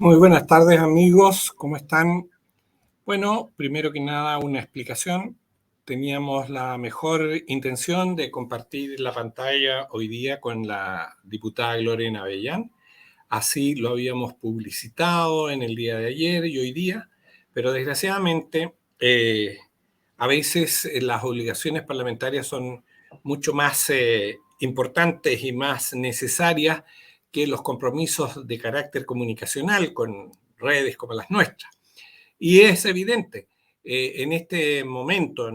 Muy buenas tardes, amigos, ¿cómo están? Bueno, primero que nada, una explicación. Teníamos la mejor intención de compartir la pantalla hoy día con la diputada Gloria Navellán. Así lo habíamos publicitado en el día de ayer y hoy día, pero desgraciadamente a veces las obligaciones parlamentarias son mucho más importantes y más necesarias que los compromisos de carácter comunicacional con redes como las nuestras. Y es evidente, en este momento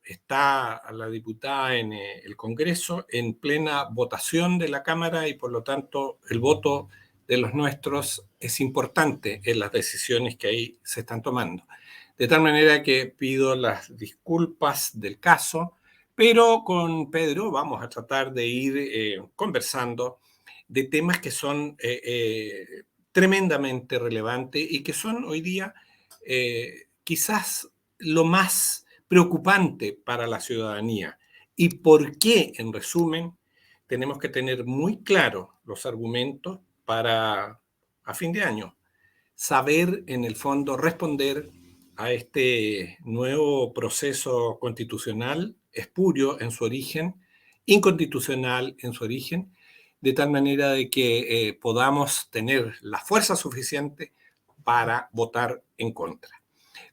está la diputada en el Congreso en plena votación de la Cámara y por lo tanto el voto de los nuestros es importante en las decisiones que ahí se están tomando. De tal manera que pido las disculpas del caso, pero con Pedro vamos a tratar de ir conversando de temas que son tremendamente relevantes y que son hoy día quizás lo más preocupante para la ciudadanía. ¿Y por qué, en resumen, tenemos que tener muy claros los argumentos para, a fin de año, saber en el fondo responder a este nuevo proceso constitucional, espurio en su origen, inconstitucional en su origen, de tal manera de que podamos tener la fuerza suficiente para votar en contra?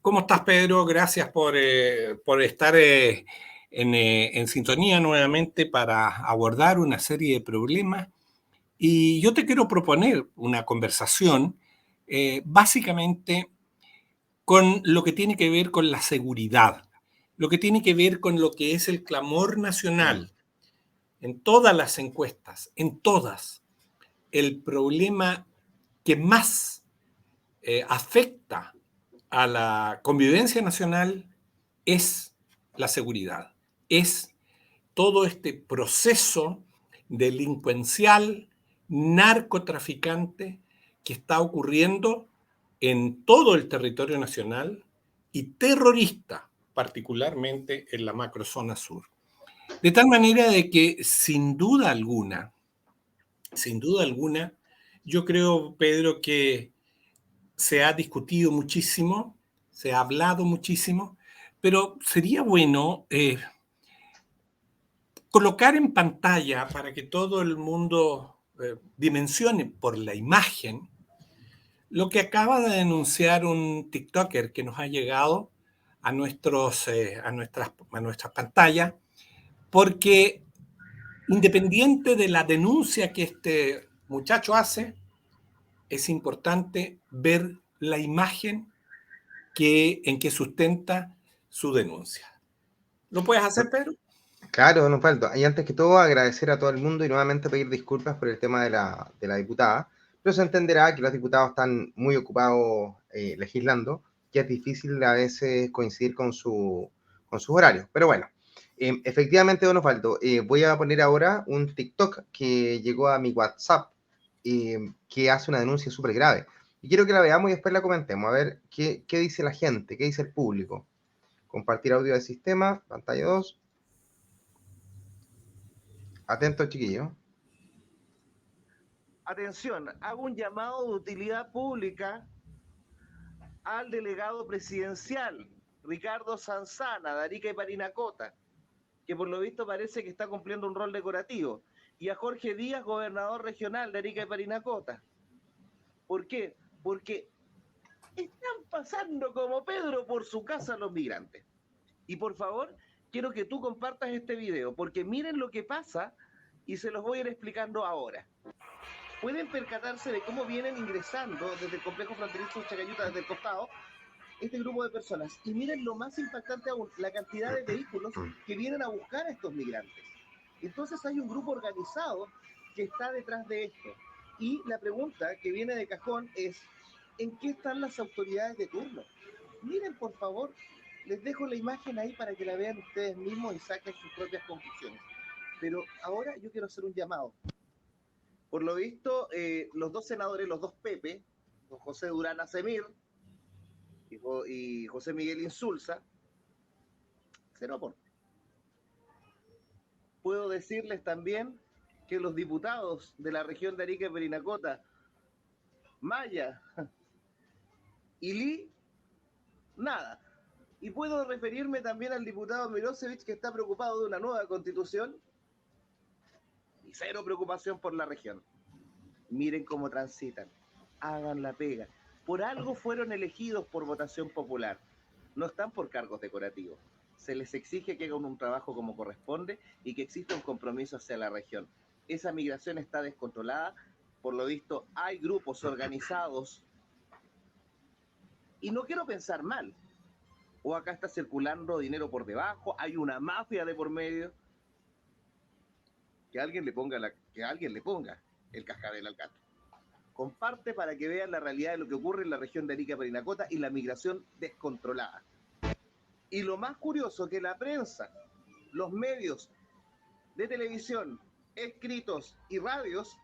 ¿Cómo estás, Pedro? Gracias por estar en sintonía nuevamente para abordar una serie de problemas. Y yo te quiero proponer una conversación básicamente con lo que tiene que ver con la seguridad, lo que tiene que ver con lo que es el clamor nacional. En todas las encuestas, en todas, el problema que más afecta a la convivencia nacional es la seguridad, es todo este proceso delincuencial, narcotraficante que está ocurriendo en todo el territorio nacional y terrorista, particularmente en la macrozona sur. De tal manera de que sin duda alguna, yo creo, Pedro, que se ha discutido muchísimo, se ha hablado muchísimo, pero sería bueno colocar en pantalla para que todo el mundo dimensione por la imagen lo que acaba de denunciar un TikToker que nos ha llegado a nuestras pantallas, porque independiente de la denuncia que este muchacho hace, es importante ver la imagen en que sustenta su denuncia. ¿Lo puedes hacer, Pedro? Claro, don Osvaldo. Y antes que todo, agradecer a todo el mundo y nuevamente pedir disculpas por el tema de la diputada. Pero se entenderá que los diputados están muy ocupados legislando, que es difícil a veces coincidir con sus horarios. Pero bueno, efectivamente, don Osvaldo, voy a poner ahora un TikTok que llegó a mi WhatsApp, que hace una denuncia súper grave. Y quiero que la veamos y después la comentemos, a ver qué dice la gente, qué dice el público. Compartir audio del sistema, pantalla 2. Atento, chiquillo. Atención, hago un llamado de utilidad pública al delegado presidencial, Ricardo Sanzana, de Arica y Parinacota, que por lo visto parece que está cumpliendo un rol decorativo, y a Jorge Díaz, gobernador regional de Arica y Parinacota. ¿Por qué? Porque están pasando como Pedro por su casa los migrantes. Y por favor, quiero que tú compartas este video, porque miren lo que pasa y se los voy a ir explicando ahora. Pueden percatarse de cómo vienen ingresando desde el complejo fronterizo Chacayuta, desde el costado, este grupo de personas. Y miren lo más impactante aún, la cantidad de vehículos que vienen a buscar a estos migrantes. Entonces hay un grupo organizado que está detrás de esto. Y la pregunta que viene de cajón es, ¿en qué están las autoridades de turno? Miren, por favor, les dejo la imagen ahí para que la vean ustedes mismos y saquen sus propias conclusiones. Pero ahora yo quiero hacer un llamado. Por lo visto, los dos senadores, los dos Pepe, José Durán Acemir y José Miguel Insulza, se no aportan. Puedo decirles también que los diputados de la región de Arica y Parinacota, Maya, Ili, nada. Y puedo referirme también al diputado Milosevic, que está preocupado de una nueva constitución y cero preocupación por la región. Miren cómo transitan, hagan la pega. Por algo fueron elegidos por votación popular, no están por cargos decorativos. Se les exige que hagan un trabajo como corresponde y que exista un compromiso hacia la región. Esa migración está descontrolada, por lo visto hay grupos organizados, y no quiero pensar mal, o acá está circulando dinero por debajo, hay una mafia de por medio. Que alguien le ponga el cascabel al gato. Comparte para que vean la realidad de lo que ocurre en la región de Arica y Parinacota y la migración descontrolada. Y lo más curioso, que la prensa, los medios de televisión, escritos y radios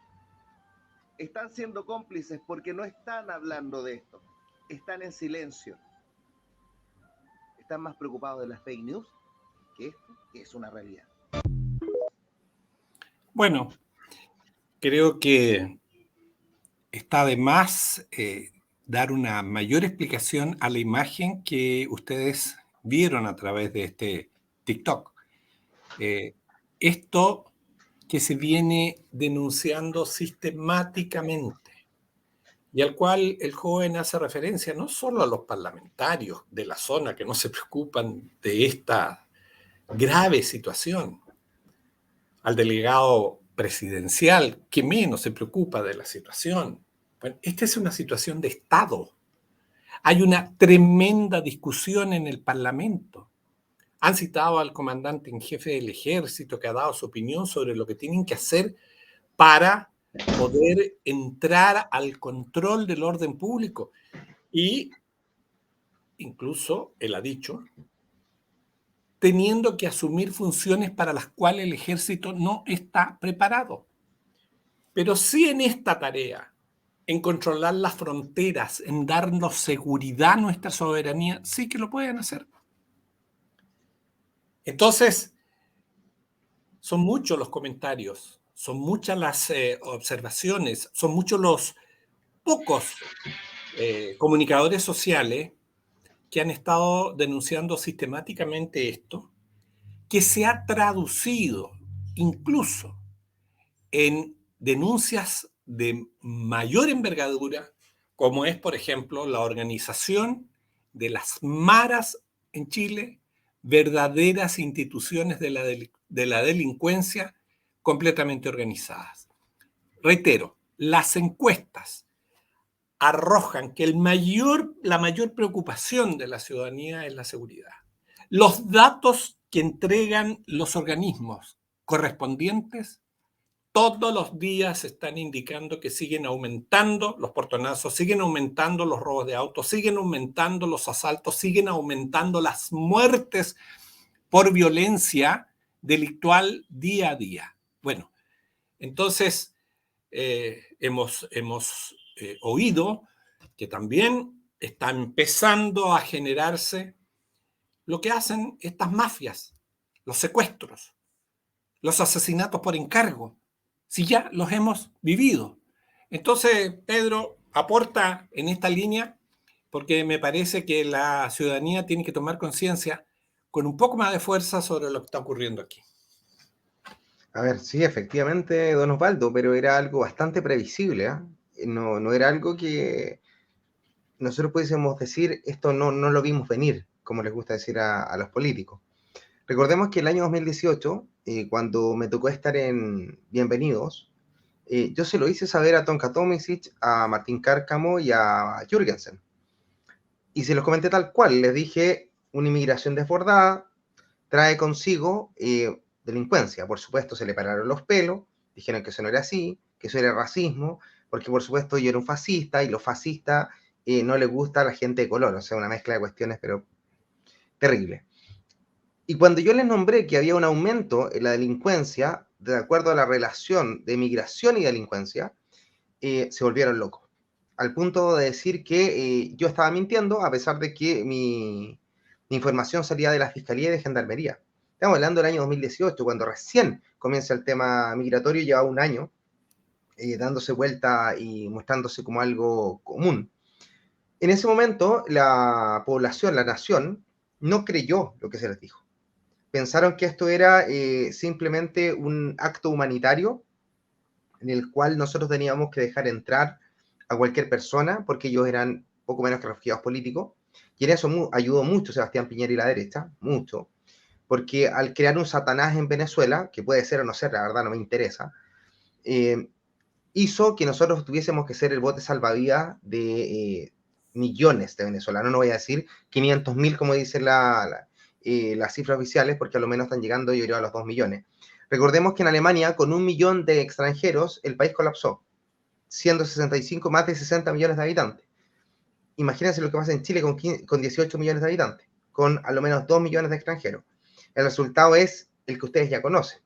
están siendo cómplices porque no están hablando de esto, están en silencio. Están más preocupados de las fake news que esto, que es una realidad. Bueno, creo que está de más dar una mayor explicación a la imagen que ustedes vieron a través de este TikTok. Esto que se viene denunciando sistemáticamente y al cual el joven hace referencia no solo a los parlamentarios de la zona que no se preocupan de esta grave situación, al delegado presidencial que menos se preocupa de la situación. Bueno, esta es una situación de Estado. Hay una tremenda discusión en el Parlamento. Han citado al comandante en jefe del ejército que ha dado su opinión sobre lo que tienen que hacer para poder entrar al control del orden público. Y incluso él ha dicho, teniendo que asumir funciones para las cuales el ejército no está preparado. Pero sí en esta tarea, en controlar las fronteras, en darnos seguridad a nuestra soberanía, sí que lo pueden hacer. Entonces, son muchos los comentarios, son muchas las observaciones, son muchos los pocos comunicadores sociales que han estado denunciando sistemáticamente esto, que se ha traducido incluso en denuncias de mayor envergadura, como es, por ejemplo, la organización de las maras en Chile, verdaderas instituciones de la delincuencia completamente organizadas. Reitero, las encuestas arrojan que la mayor preocupación de la ciudadanía es la seguridad. Los datos que entregan los organismos correspondientes todos los días están indicando que siguen aumentando los portonazos, siguen aumentando los robos de autos, siguen aumentando los asaltos, siguen aumentando las muertes por violencia delictual día a día. Bueno, entonces hemos oído que también está empezando a generarse lo que hacen estas mafias, los secuestros, los asesinatos por encargo, si ya los hemos vivido. Entonces, Pedro, aporta en esta línea, porque me parece que la ciudadanía tiene que tomar conciencia con un poco más de fuerza sobre lo que está ocurriendo aquí. A ver, sí, efectivamente, don Osvaldo, pero era algo bastante previsible, ¿eh? No era algo que nosotros pudiésemos decir, esto no lo vimos venir, como les gusta decir a los políticos. Recordemos que el año 2018, cuando me tocó estar en Bienvenidos, yo se lo hice saber a Tonka Tomisic, a Martín Cárcamo y a Jürgensen. Y se los comenté tal cual, les dije, una inmigración desbordada trae consigo delincuencia. Por supuesto, se le pararon los pelos, dijeron que eso no era así, que eso era racismo, porque por supuesto yo era un fascista y los fascistas no les gusta a la gente de color, o sea, una mezcla de cuestiones, pero terrible. Y cuando yo les nombré que había un aumento en la delincuencia, de acuerdo a la relación de migración y delincuencia, se volvieron locos. Al punto de decir que yo estaba mintiendo, a pesar de que mi información salía de la Fiscalía y de Gendarmería. Estamos hablando del año 2018, cuando recién comienza el tema migratorio, lleva un año dándose vuelta y mostrándose como algo común. En ese momento, la población, la nación, no creyó lo que se les dijo. Pensaron que esto era simplemente un acto humanitario en el cual nosotros teníamos que dejar entrar a cualquier persona porque ellos eran poco menos que refugiados políticos. Y en eso ayudó mucho Sebastián Piñera y la derecha, mucho, porque al crear un Satanás en Venezuela, que puede ser o no ser, la verdad no me interesa, hizo que nosotros tuviésemos que ser el bote salvavidas de millones de venezolanos. No voy a decir 500.000 como dicen las cifras oficiales, porque a lo menos están llegando, yo creo, a los 2 millones. Recordemos que en Alemania, con 1 millón de extranjeros, el país colapsó, siendo 65 más de 60 millones de habitantes. Imagínense lo que pasa en Chile con 18 millones de habitantes, con a lo menos 2 millones de extranjeros. El resultado es el que ustedes ya conocen.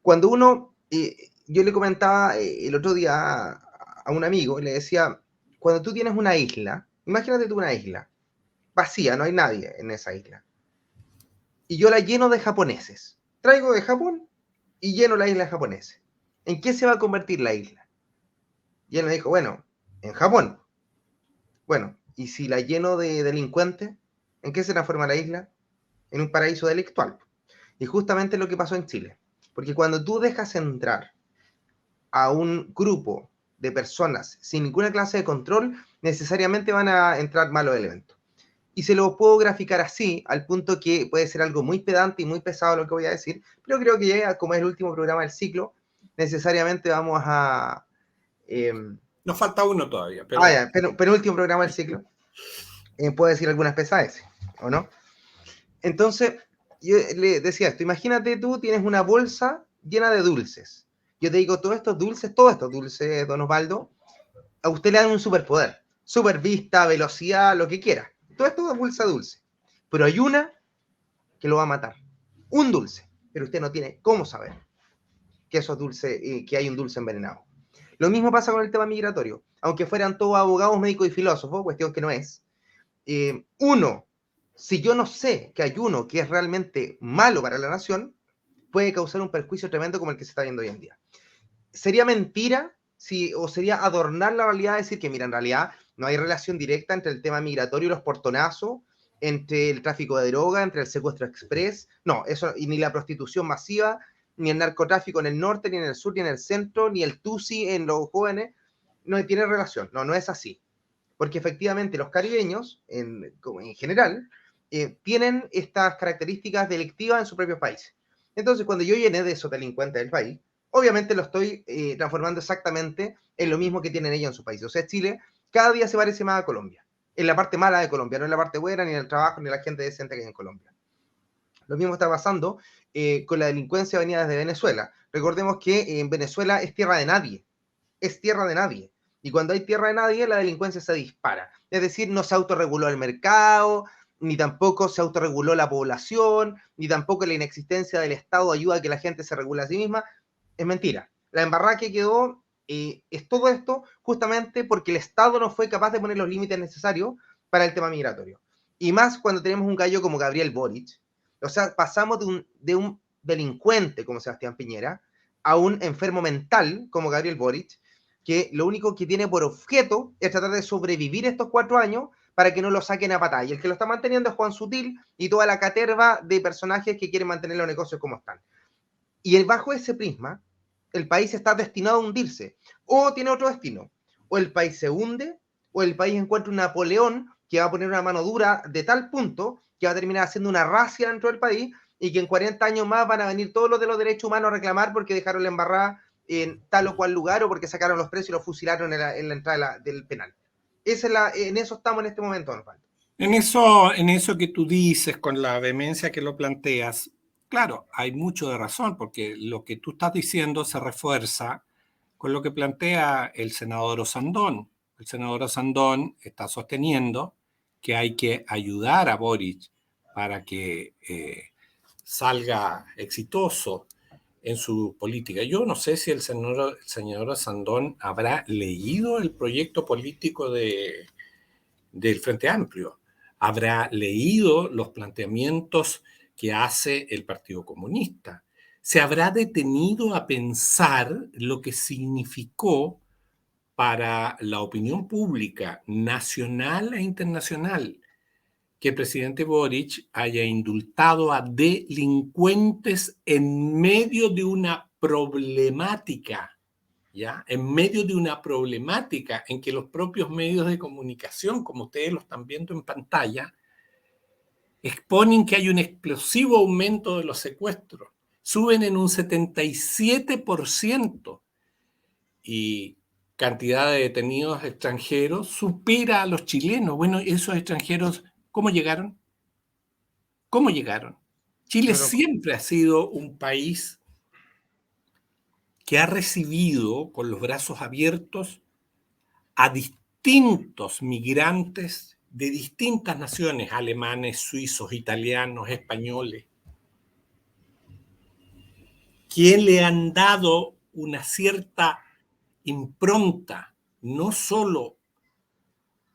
Cuando uno, yo le comentaba el otro día a un amigo, le decía, cuando tú tienes una isla, imagínate tú una isla vacía, no hay nadie en esa isla, y yo la lleno de japoneses, traigo de Japón y lleno la isla de japoneses. ¿En qué se va a convertir la isla? Y él me dijo, bueno, en Japón. Bueno, ¿y si la lleno de delincuentes? ¿En qué se transforma la isla? En un paraíso delictual. Y justamente lo que pasó en Chile. Porque cuando tú dejas entrar a un grupo de personas sin ninguna clase de control, necesariamente van a entrar malos elementos. Y se lo puedo graficar así, al punto que puede ser algo muy pedante y muy pesado lo que voy a decir, pero creo que ya, como es el último programa del ciclo, necesariamente vamos a... Nos falta uno todavía, pero... penúltimo programa del ciclo. Puedo decir algunas pesadeces, ¿o no? Entonces, yo le decía esto, imagínate tú tienes una bolsa llena de dulces. Yo te digo, todos estos dulces, don Osvaldo, a usted le dan un superpoder. Super vista, velocidad, lo que quiera. Todo esto es bolsa dulce. Pero hay una que lo va a matar. Un dulce. Pero usted no tiene cómo saber que eso es dulce, que hay un dulce envenenado. Lo mismo pasa con el tema migratorio. Aunque fueran todos abogados, médicos y filósofos, cuestión que no es. Si yo no sé que hay uno que es realmente malo para la nación, puede causar un perjuicio tremendo como el que se está viendo hoy en día. Sería mentira o sería adornar la realidad decir que, mira, en realidad no hay relación directa entre el tema migratorio y los portonazos, entre el tráfico de droga, entre el secuestro express, no, eso, y ni la prostitución masiva, ni el narcotráfico en el norte, ni en el sur, ni en el centro, ni el TUSI en los jóvenes, no tiene relación, no es así. Porque efectivamente los caribeños, en general, tienen estas características delictivas en sus propios países. Entonces, cuando yo llené de esos delincuentes del país, obviamente lo estoy transformando exactamente en lo mismo que tienen ellos en su país. O sea, Chile cada día se parece más a Colombia, en la parte mala de Colombia, no en la parte buena, ni en el trabajo, ni en la gente decente que hay en Colombia. Lo mismo está pasando con la delincuencia venida desde Venezuela. Recordemos que en Venezuela es tierra de nadie, es tierra de nadie. Y cuando hay tierra de nadie, la delincuencia se dispara. Es decir, no se autorreguló el mercado, ni tampoco se autorreguló la población, ni tampoco la inexistencia del Estado ayuda a que la gente se regule a sí misma. Es mentira. La embarrada que quedó es todo esto justamente porque el Estado no fue capaz de poner los límites necesarios para el tema migratorio. Y más cuando tenemos un gallo como Gabriel Boric. O sea, pasamos de un delincuente como Sebastián Piñera a un enfermo mental como Gabriel Boric, que lo único que tiene por objeto es tratar de sobrevivir estos 4 años para que no lo saquen a patada. Y el que lo está manteniendo es Juan Sutil y toda la caterva de personajes que quieren mantener los negocios como están. Y bajo ese prisma, el país está destinado a hundirse. O tiene otro destino. O el país se hunde, o el país encuentra un Napoleón que va a poner una mano dura de tal punto que va a terminar haciendo una racia dentro del país y que en 40 años más van a venir todos los de los derechos humanos a reclamar porque dejaron la embarrada en tal o cual lugar o porque sacaron los presos y los fusilaron en la entrada del penal. En eso estamos en este momento, don Osvaldo. En eso que tú dices, con la vehemencia que lo planteas, claro, hay mucho de razón, porque lo que tú estás diciendo se refuerza con lo que plantea el senador Osandón. El senador Osandón está sosteniendo que hay que ayudar a Boric para que salga exitoso en su política. Yo no sé si el señor Osandón habrá leído el proyecto político del Frente Amplio, habrá leído los planteamientos que hace el Partido Comunista. se habrá detenido a pensar lo que significó para la opinión pública nacional e internacional que el presidente Boric haya indultado a delincuentes en medio de una problemática, ¿ya? En medio de una problemática en que los propios medios de comunicación, como ustedes lo están viendo en pantalla, exponen que hay un explosivo aumento de los secuestros. Suben en un 77% y cantidad de detenidos extranjeros supera a los chilenos. Bueno, esos extranjeros, ¿cómo llegaron? ¿Cómo llegaron? Chile Pero, siempre ha sido un país que ha recibido con los brazos abiertos a distintos migrantes de distintas naciones, alemanes, suizos, italianos, españoles, que le han dado una cierta impronta, no solo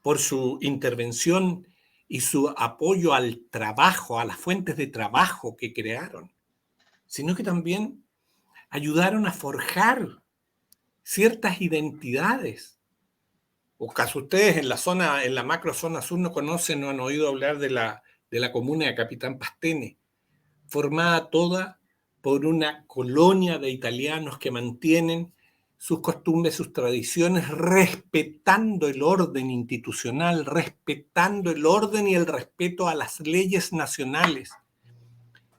por su intervención y su apoyo al trabajo, a las fuentes de trabajo que crearon, sino que también ayudaron a forjar ciertas identidades. O caso ustedes en la zona, en la macro zona sur no conocen, no han oído hablar de la comuna de Capitán Pastene, formada toda por una colonia de italianos que mantienen sus costumbres, sus tradiciones, respetando el orden institucional, respetando el orden y el respeto a las leyes nacionales.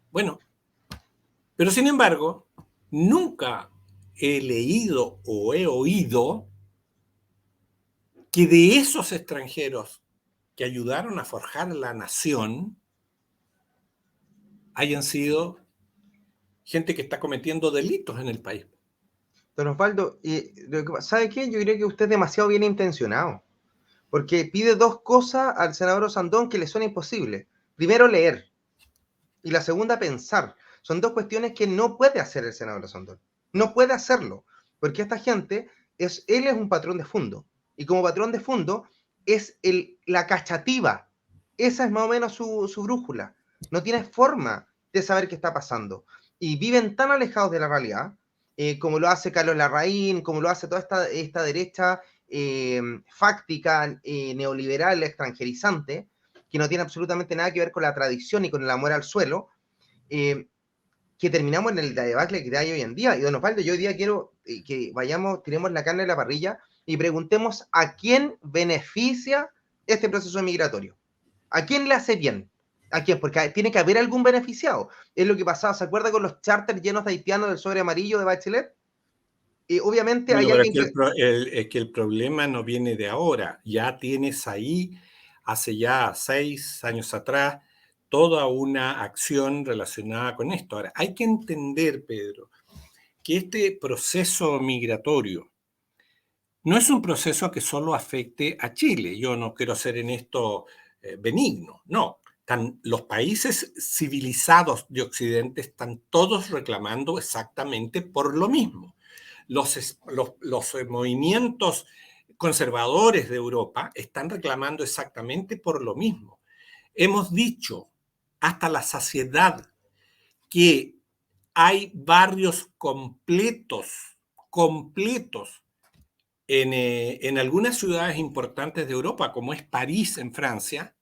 Bueno, pero sin embargo, nunca he leído o he oído que de esos extranjeros que ayudaron a forjar la nación hayan sido gente que está cometiendo delitos en el país. don Osvaldo, ¿sabe qué? Yo creo que usted es demasiado bien intencionado, porque pide dos cosas al senador Osandón que le son imposibles. Primero, leer, y la segunda, pensar. Son dos cuestiones que no puede hacer el senador Osandón. No puede hacerlo, porque esta gente, él es un patrón de fondo, y como patrón de fondo es la cachativa. Esa es más o menos su brújula. No tiene forma de saber qué está pasando. Y viven tan alejados de la realidad, como lo hace Carlos Larraín, como lo hace toda esta derecha fáctica, neoliberal, extranjerizante, que no tiene absolutamente nada que ver con la tradición y con el amor al suelo, que terminamos en el debacle que hay hoy en día. Y don Osvaldo, yo hoy día quiero que vayamos, tiremos la carne de la parrilla y preguntemos a quién beneficia este proceso migratorio. ¿A quién le hace bien? ¿A quién? Porque tiene que haber algún beneficiado. Es lo que pasaba, ¿se acuerda con los charters llenos de haitianos del sobre amarillo de Bachelet? Y obviamente Bueno, hay pero alguien que... es que el problema no viene de ahora. Ya tienes ahí, hace ya 6 años atrás, toda una acción relacionada con esto. Ahora, hay que entender, Pedro, que este proceso migratorio no es un proceso que solo afecte a Chile. Yo no quiero ser en esto benigno, no. Los países civilizados de Occidente están todos reclamando exactamente por lo mismo. Los movimientos conservadores de Europa están reclamando exactamente por lo mismo. Hemos dicho hasta la saciedad que hay barrios completos en algunas ciudades importantes de Europa, como es París en Francia,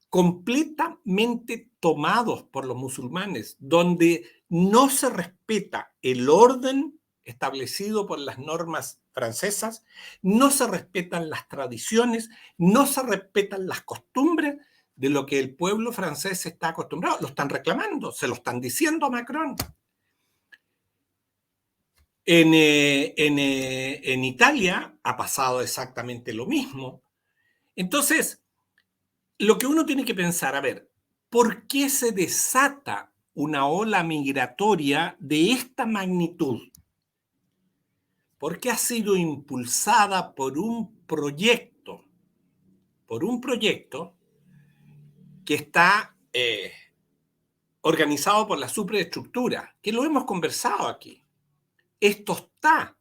completamente tomados por los musulmanes, donde no se respeta el orden establecido por las normas francesas, no se respetan las tradiciones, no se respetan las costumbres de lo que el pueblo francés está acostumbrado. Lo están reclamando, se lo están diciendo a Macron. En Italia ha pasado exactamente lo mismo. Entonces, lo que uno tiene que pensar, a ver, ¿por qué se desata una ola migratoria de esta magnitud? Porque ha sido impulsada por un proyecto que está organizado por la superestructura, que lo hemos conversado aquí. Esto está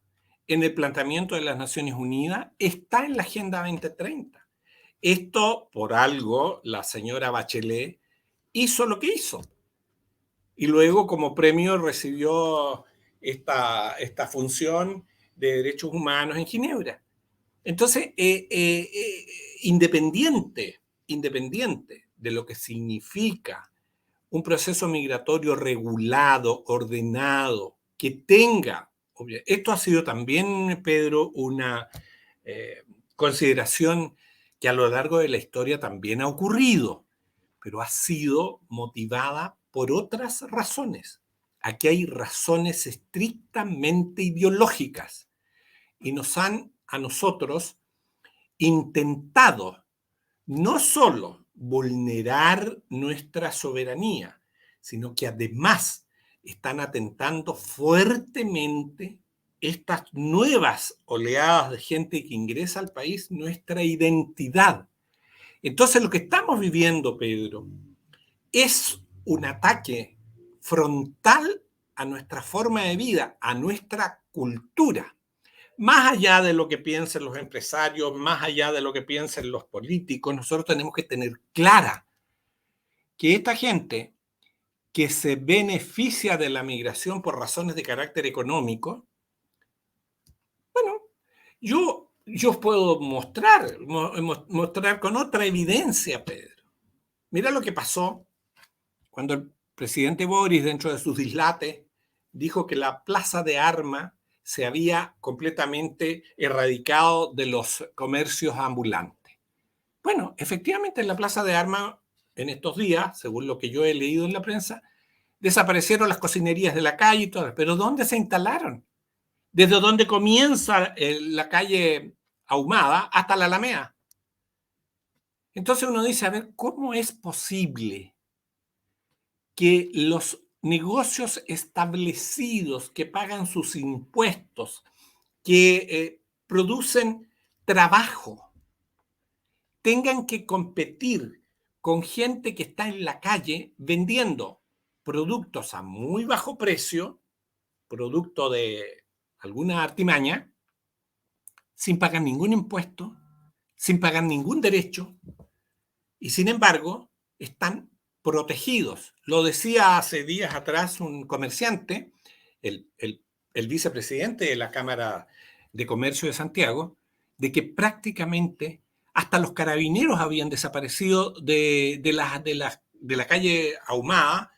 en el planteamiento de las Naciones Unidas, está en la Agenda 2030. Esto, por algo, la señora Bachelet hizo lo que hizo. y luego como premio recibió esta función de derechos humanos en Ginebra. Entonces, independiente de lo que significa un proceso migratorio regulado, ordenado, que tenga, esto ha sido también, Pedro, una consideración que a lo largo de la historia también ha ocurrido, pero ha sido motivada por otras razones. Aquí hay razones estrictamente ideológicas y nos han a nosotros intentado no solo vulnerar nuestra soberanía, sino que además están atentando fuertemente estas nuevas oleadas de gente que ingresa al país, nuestra identidad. Entonces lo que estamos viviendo, Pedro, es un ataque frontal a nuestra forma de vida, a nuestra cultura. Más allá de lo que piensen los empresarios, más allá de lo que piensen los políticos, nosotros tenemos que tener clara que esta gente que se beneficia de la migración por razones de carácter económico, bueno, yo puedo mostrar con otra evidencia, Pedro. Mira lo que pasó cuando el presidente Boris, dentro de sus dislates, dijo que la plaza de armas se había completamente erradicado de los comercios ambulantes. Bueno, efectivamente en la plaza de armas, en estos días, según lo que yo he leído en la prensa, desaparecieron las cocinerías de la calle y todo. Pero ¿dónde se instalaron? Desde donde comienza la calle Ahumada hasta la Alameda. Entonces uno dice, a ver, ¿cómo es posible que los negocios establecidos que pagan sus impuestos, que producen trabajo, tengan que competir con gente que está en la calle vendiendo productos a muy bajo precio, producto de alguna artimaña, sin pagar ningún impuesto, sin pagar ningún derecho, y sin embargo están protegidos? Lo decía hace días atrás un comerciante, el vicepresidente de la Cámara de Comercio de Santiago, de que prácticamente hasta los carabineros habían desaparecido de la calle Ahumada,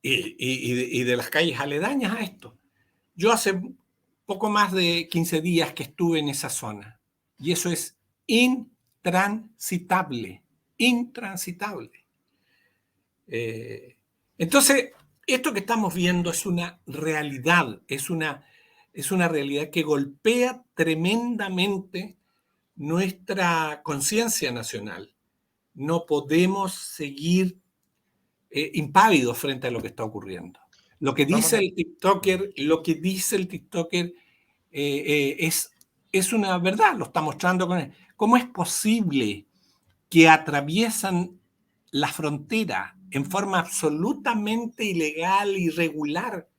y de las calles aledañas a esto. Yo hace poco más de 15 días que estuve en esa zona y eso es intransitable. Entonces, esto que estamos viendo es una realidad, es una realidad que golpea tremendamente nuestra conciencia nacional. No podemos seguir impávidos frente a lo que está ocurriendo. Lo que dice el TikToker, es una verdad, lo está mostrando con él. ¿Cómo es posible que atraviesan la frontera en forma absolutamente ilegal, irregular,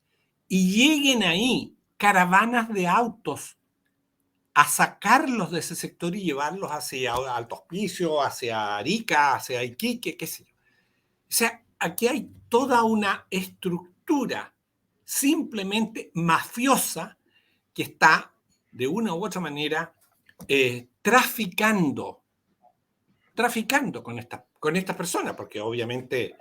y lleguen ahí caravanas de autos a sacarlos de ese sector y llevarlos hacia Alto Hospicio, hacia Arica, hacia Iquique, qué sé yo? O sea, aquí hay toda una estructura simplemente mafiosa que está, de una u otra manera, traficando con estas personas, porque obviamente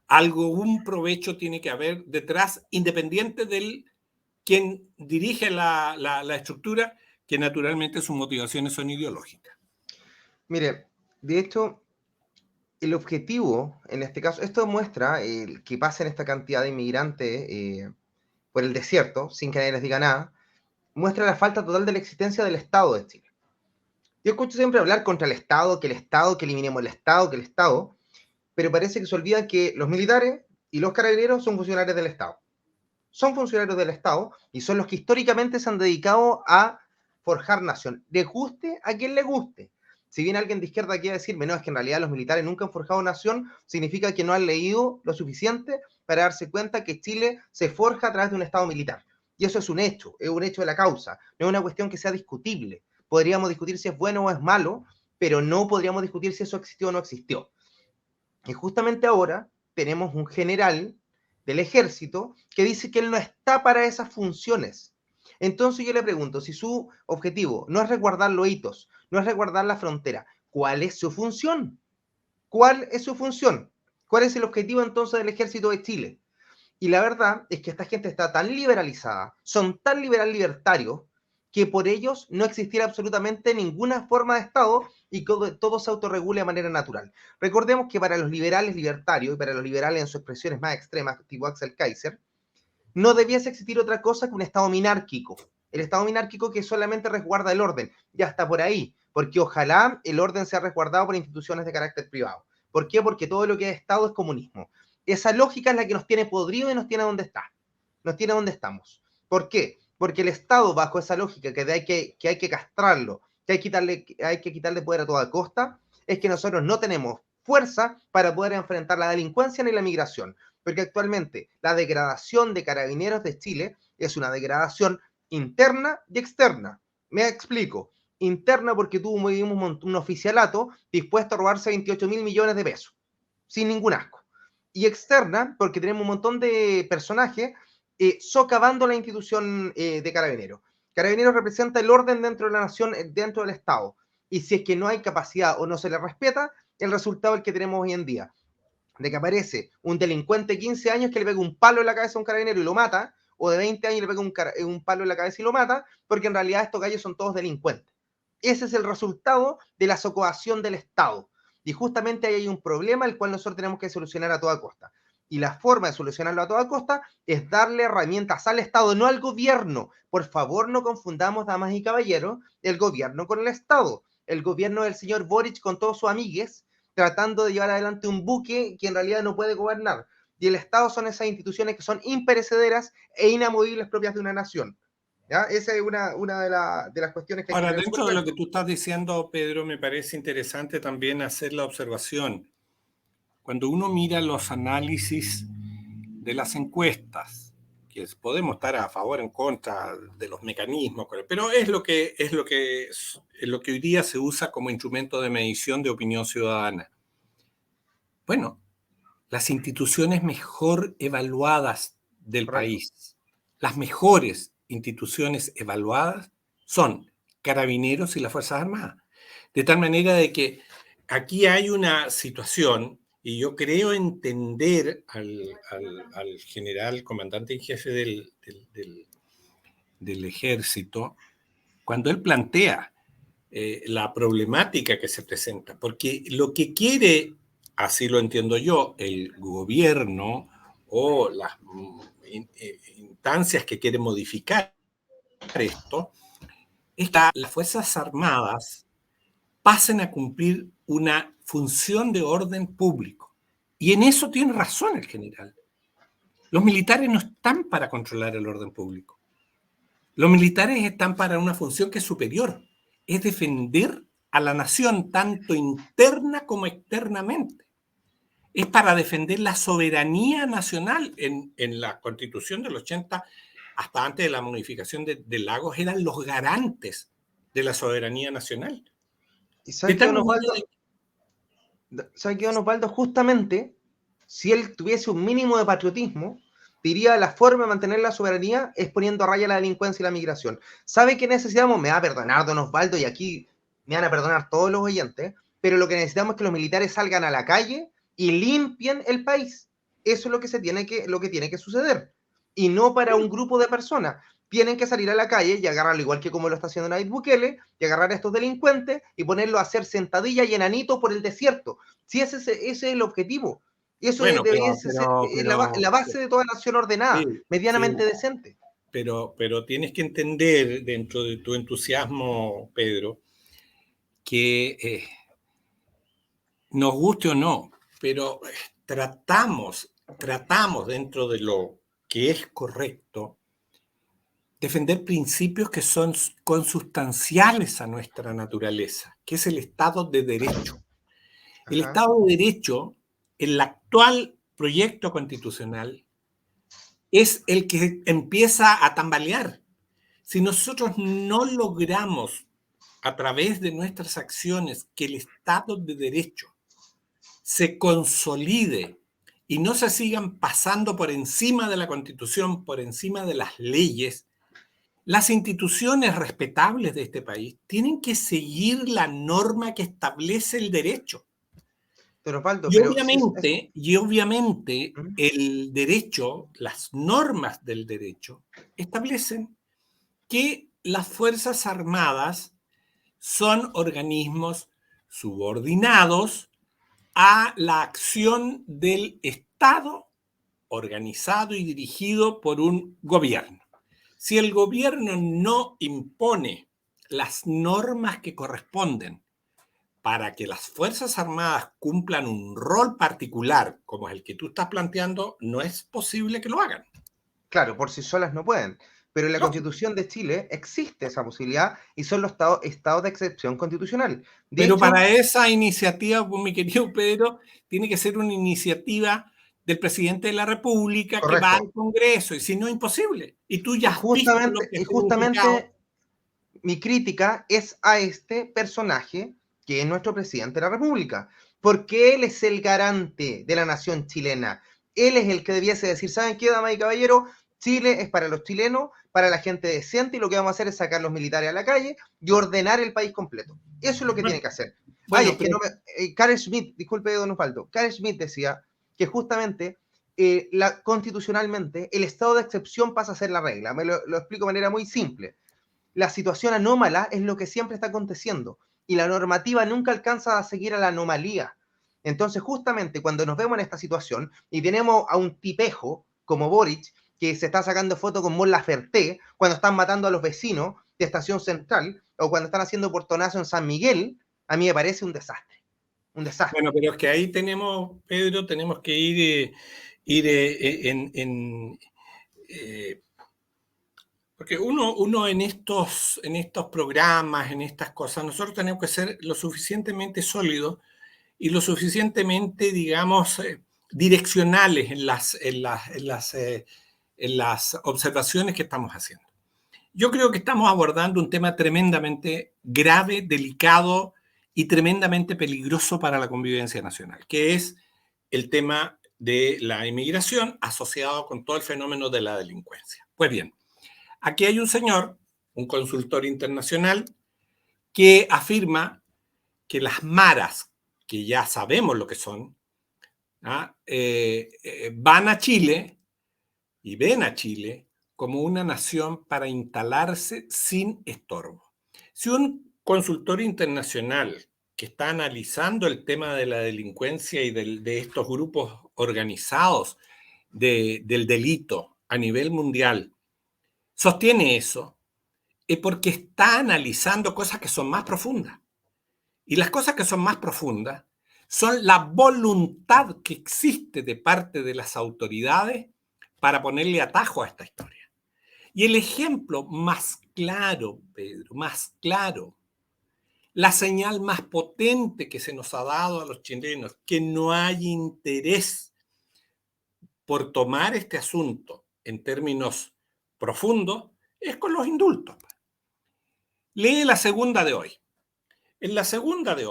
algún provecho tiene que haber detrás, independiente del quien dirige la estructura, que naturalmente sus motivaciones son ideológicas. Mire, de hecho, el objetivo, en este caso, esto demuestra que pasen esta cantidad de inmigrantes por el desierto, sin que nadie les diga nada, muestra la falta total de la existencia del Estado de Chile. Yo escucho siempre hablar contra el Estado, que eliminemos el Estado, que el Estado, pero parece que se olvida que los militares y los carabineros son funcionarios del Estado. Son funcionarios del Estado y son los que históricamente se han dedicado a forjar nación. Les guste a quien le guste. Si viene alguien de izquierda quiere decirme, no, es que en realidad los militares nunca han forjado nación, significa que no han leído lo suficiente para darse cuenta que Chile se forja a través de un Estado militar. Y eso es un hecho de la causa. No es una cuestión que sea discutible. Podríamos discutir si es bueno o es malo, pero no podríamos discutir si eso existió o no existió. Y justamente ahora tenemos un general del ejército que dice que él no está para esas funciones. Entonces yo le pregunto, si su objetivo no es resguardar los hitos, no es resguardar la frontera, ¿cuál es su función? ¿Cuál es su función? ¿Cuál es el objetivo entonces del ejército de Chile? Y la verdad es que esta gente está tan liberalizada, son tan libertarios, que por ellos no existiera absolutamente ninguna forma de Estado y que todo se autorregule de manera natural. Recordemos que para los liberales libertarios y para los liberales en sus expresiones más extremas, tipo Axel Kaiser, no debiese existir otra cosa que un Estado minárquico. El Estado minárquico que solamente resguarda el orden. Ya está por ahí, porque ojalá el orden sea resguardado por instituciones de carácter privado. ¿Por qué? Porque todo lo que es Estado es comunismo. Esa lógica es la que nos tiene podrido y nos tiene donde está. Nos tiene donde estamos. ¿Por qué? Porque el Estado, bajo esa lógica que hay que castrarlo, que hay que quitarle poder a toda costa, es que nosotros no tenemos fuerza para poder enfrentar la delincuencia ni la migración. Porque actualmente la degradación de Carabineros de Chile es una degradación interna y externa. Me explico. Interna porque tuvimos un oficialato dispuesto a robarse 28 mil millones de pesos, sin ningún asco. Y externa porque tenemos un montón de personajes socavando la institución de Carabineros. Carabineros representa el orden dentro de la nación, dentro del Estado. Y si es que no hay capacidad o no se le respeta, el resultado es el que tenemos hoy en día, de que aparece un delincuente de 15 años que le pega un palo en la cabeza a un carabinero y lo mata, o de 20 años y le pega un palo en la cabeza y lo mata, porque en realidad estos gallos son todos delincuentes. Ese es el resultado de la socovación del Estado. Y justamente ahí hay un problema el cual nosotros tenemos que solucionar a toda costa. Y la forma de solucionarlo a toda costa es darle herramientas al Estado, no al gobierno. Por favor, no confundamos, damas y caballeros, el gobierno con el Estado. El gobierno del señor Boric con todos sus amigues, tratando de llevar adelante un buque que en realidad no puede gobernar. Y el Estado son esas instituciones que son imperecederas e inamovibles propias de una nación. ¿Ya? Esa es una de las cuestiones que hay que Ahora, tener dentro de súper lo que tú estás diciendo, Pedro, me parece interesante también hacer la observación. Cuando uno mira los análisis de las encuestas, que podemos estar a favor o en contra de los mecanismos, pero es lo que hoy día se usa como instrumento de medición de opinión ciudadana. Bueno, las instituciones mejor evaluadas del país, las mejores instituciones evaluadas son Carabineros y las Fuerzas Armadas. De tal manera de que aquí hay una situación, y yo creo entender al general comandante en jefe del ejército, cuando él plantea la problemática que se presenta, porque lo que quiere, así lo entiendo yo, el gobierno o las instancias que quieren modificar esto, es que las Fuerzas Armadas pasen a cumplir una función de orden público. Y en eso tiene razón el general. Los militares no están para controlar el orden público. Los militares están para una función que es superior, es defender a la nación tanto interna como externamente. Es para defender la soberanía nacional. En la Constitución del 80, hasta antes de la modificación de Lagos, eran los garantes de la soberanía nacional. ¿Y sabe qué, don Osvaldo? Justamente, si él tuviese un mínimo de patriotismo, diría la forma de mantener la soberanía es poniendo a raya la delincuencia y la migración. ¿Sabe qué necesitamos? Me va a perdonar, don Osvaldo, y aquí me van a perdonar todos los oyentes, pero lo que necesitamos es que los militares salgan a la calle y limpien el país. Eso es lo que tiene que suceder. Y no para un grupo de personas. Tienen que salir a la calle y agarrarlo, igual que como lo está haciendo Nayib Bukele, y agarrar a estos delincuentes y ponerlos a hacer sentadilla y enanito por el desierto. Si ese es el objetivo. Eso bueno, debería ser la base de toda nación ordenada, sí, medianamente decente. Pero tienes que entender, dentro de tu entusiasmo, Pedro, que nos guste o no, pero tratamos dentro de lo que es correcto, defender principios que son consustanciales a nuestra naturaleza, que es el Estado de Derecho. El Estado de Derecho, el actual proyecto constitucional, es el que empieza a tambalear. Si nosotros no logramos a través de nuestras acciones, que el Estado de Derecho se consolide y no se sigan pasando por encima de la Constitución, por encima de las leyes, las instituciones respetables de este país tienen que seguir la norma que establece el derecho. Don Osvaldo, Y pero obviamente ¿Mm? el derecho, las normas del derecho, establecen que las Fuerzas Armadas son organismos subordinados a la acción del Estado organizado y dirigido por un gobierno. Si el gobierno no impone las normas que corresponden para que las Fuerzas Armadas cumplan un rol particular, como es el que tú estás planteando, no es posible que lo hagan. Claro, por sí solas no pueden. Pero en la Lógico. Constitución de Chile existe esa posibilidad y son los estados de excepción constitucional. De Pero hecho, para esa iniciativa, pues, mi querido Pedro, tiene que ser una iniciativa del presidente de la República que va correcto. al Congreso, y si no, imposible. Y tú ya Y has visto lo que ha significado. justamente mi crítica es a este personaje que es nuestro presidente de la República, porque él es el garante de la nación chilena. Él es el que debiese decir, ¿saben qué, damas y caballeros? Chile es para los chilenos, para la gente decente, y lo que vamos a hacer es sacar los militares a la calle y ordenar el país completo. Eso es lo que Bueno, tiene que hacer. Ay, bueno, es que pero no me... Carl Schmitt, disculpe, don Osvaldo, Carl Schmitt decía que justamente constitucionalmente el estado de excepción pasa a ser la regla. Me lo explico de manera muy simple. La situación anómala es lo que siempre está aconteciendo y la normativa nunca alcanza a seguir a la anomalía. Entonces, justamente cuando nos vemos en esta situación y tenemos a un tipejo como Boric, que se está sacando fotos con Mon Laferte cuando están matando a los vecinos de Estación Central o cuando están haciendo portonazo en San Miguel, a mí me parece un desastre. Un desastre. bueno, pero es que ahí tenemos, Pedro, tenemos que ir porque uno en estos programas, en estas cosas, nosotros tenemos que ser lo suficientemente sólidos y lo suficientemente, digamos, direccionales en las observaciones que estamos haciendo. Yo creo que estamos abordando un tema tremendamente grave, delicado y tremendamente peligroso para la convivencia nacional, que es el tema de la inmigración asociado con todo el fenómeno de la delincuencia. Pues bien, aquí hay un señor, un consultor internacional, que afirma que las maras, que ya sabemos lo que son, van a Chile y ven a Chile como una nación para instalarse sin estorbo. Si un consultor internacional que está analizando el tema de la delincuencia y de estos grupos organizados del delito a nivel mundial sostiene eso, es porque está analizando cosas que son más profundas. Y las cosas que son más profundas son la voluntad que existe de parte de las autoridades para ponerle atajo a esta historia. Y el ejemplo más claro, Pedro, más claro, la señal más potente que se nos ha dado a los chilenos, que no hay interés por tomar este asunto en términos profundos, es con los indultos. Lee la segunda de hoy. En la segunda de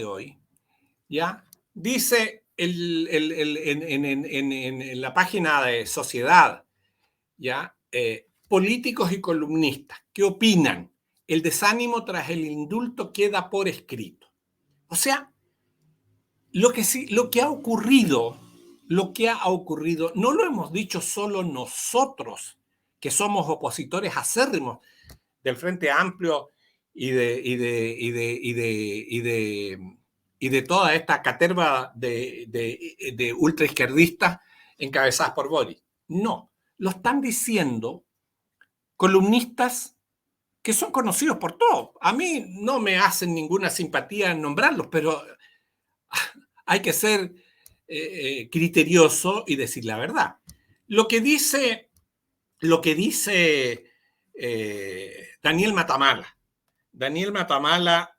hoy, ya dice en la página de Sociedad, ya políticos y columnistas, ¿qué opinan? El desánimo tras el indulto queda por escrito. O sea, lo que ha ocurrido, no lo hemos dicho solo nosotros, que somos opositores acérrimos del Frente Amplio y de toda esta caterva de ultraizquierdistas encabezadas por Boris. No, lo están diciendo columnistas que son conocidos por todos. A mí no me hacen ninguna simpatía en nombrarlos, pero hay que ser criterioso y decir la verdad. Lo que dice Daniel Matamala. Daniel Matamala,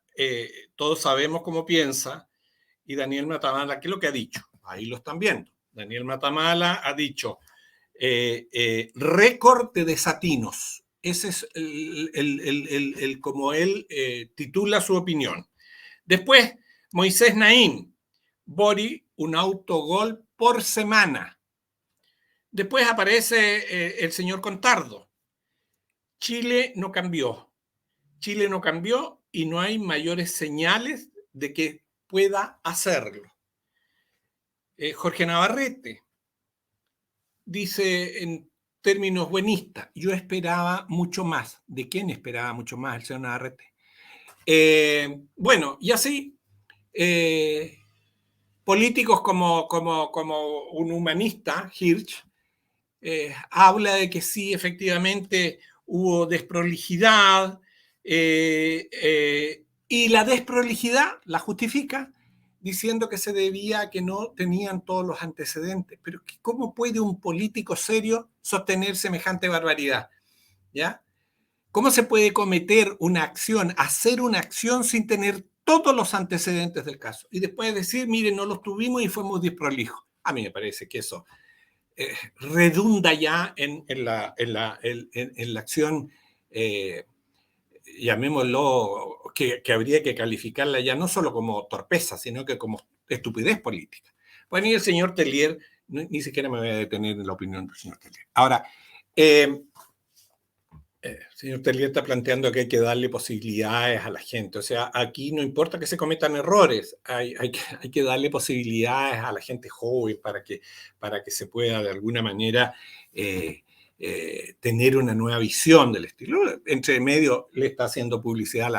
todos sabemos cómo piensa, y Daniel Matamala, ¿qué es lo que ha dicho? Ahí lo están viendo. Daniel Matamala ha dicho récord de desatinos Ese es como él titula su opinión. Después, Moisés Naim, Boric, un autogol por semana. Después aparece el señor Contardo. Chile no cambió. Chile no cambió y no hay mayores señales de que pueda hacerlo. Jorge Navarrete dice en términos buenistas, yo esperaba mucho más. ¿De quién esperaba mucho más el señor Navarrete? Bueno, y así, políticos como un humanista, Hirsch, habla de que sí, efectivamente hubo desprolijidad, y la desprolijidad la justifica diciendo que se debía a que no tenían todos los antecedentes. Pero ¿cómo puede un político serio sostener semejante barbaridad? ¿Ya? ¿Cómo se puede cometer una acción, hacer una acción sin tener todos los antecedentes del caso? Y después decir, miren, no los tuvimos y fuimos desprolijos. A mí me parece que eso redunda ya en la acción, llamémoslo, que habría que calificarla ya no solo como torpeza, sino que como estupidez política. Bueno, y el señor Tellier, ni siquiera me voy a detener en la opinión del señor Tellier. Ahora, señor Tellier está planteando que hay que darle posibilidades a la gente. O sea, aquí no importa que se cometan errores, hay que darle posibilidades a la gente joven para que se pueda de alguna manera tener una nueva visión del estilo. Entre medio le está haciendo publicidad